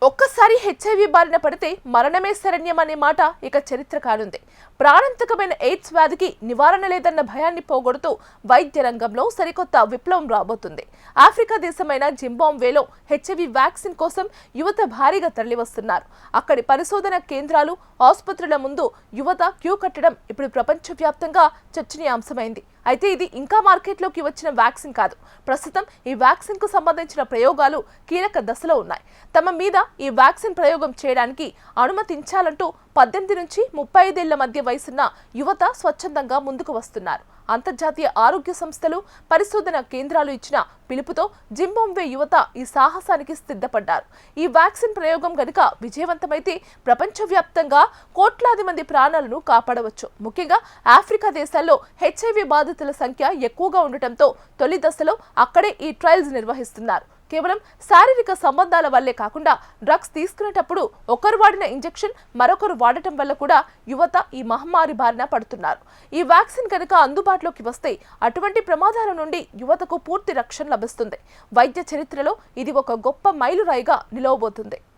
ఒక్కసారి హెచ్ఐవి బారిన పడితే మరణమే శరణ్యం అనే మాట ఇక చరిత్ర కానుంది. ప్రాణాంతకమైన ఎయిడ్స్ వ్యాధికి నివారణ లేదన్న భయాన్ని పోగొడుతూ వైద్య రంగంలో సరికొత్త విప్లవం రాబోతుంది. ఆఫ్రికా దేశమైన జింబాబ్వేలో హెచ్ఐవి వ్యాక్సిన్ కోసం యువత భారీగా తరలివస్తున్నారు. అక్కడి పరిశోధన కేంద్రాలు, ఆసుపత్రుల ముందు యువత క్యూ కట్టడం ఇప్పుడు ప్రపంచవ్యాప్తంగా చర్చనీయాంశమైంది. అయితే ఇది ఇంకా మార్కెట్లోకి వచ్చిన వ్యాక్సిన్ కాదు. ప్రస్తుతం ఈ వ్యాక్సిన్ కు సంబంధించిన ప్రయోగాలు కీలక దశలో ఉన్నాయి. తమ మీద ఈ వ్యాక్సిన్ ప్రయోగం చేయడానికి అనుమతించాలంటూ 18 నుంచి 35 ఏళ్ల మధ్య వయసున్న యువత స్వచ్ఛందంగా ముందుకు వస్తున్నారు. అంతర్జాతీయ ఆరోగ్య సంస్థలు, పరిశోధన కేంద్రాలు ఇచ్చిన పిలుపుతో జింబాబ్వే యువత ఈ సాహసానికి సిద్ధపడ్డారు. ఈ వ్యాక్సిన్ ప్రయోగం గనుక విజయవంతమైతే ప్రపంచవ్యాప్తంగా కోట్లాది మంది ప్రాణాలను కాపాడవచ్చు. ముఖ్యంగా ఆఫ్రికా దేశాల్లో హెచ్ఐవి బాధితుల సంఖ్య ఎక్కువగా ఉండటంతో తొలి దశలో అక్కడే ఈ ట్రయల్స్ నిర్వహిస్తున్నారు. కేవలం శారీరక సంబంధాల వల్లే కాకుండా డ్రగ్స్ తీసుకునేటప్పుడు ఒకరు వాడిన ఇంజెక్షన్ మరొకరు వాడటం వల్ల కూడా యువత ఈ మహమ్మారి బారిన పడుతున్నారు. ఈ వ్యాక్సిన్ కనుక అందుబాటులోకి వస్తే అటువంటి ప్రమాదాల నుండి యువతకు పూర్తి రక్షణ లభిస్తుంది. వైద్య చరిత్రలో ఇది ఒక గొప్ప మైలురాయిగా నిలవబోతుంది.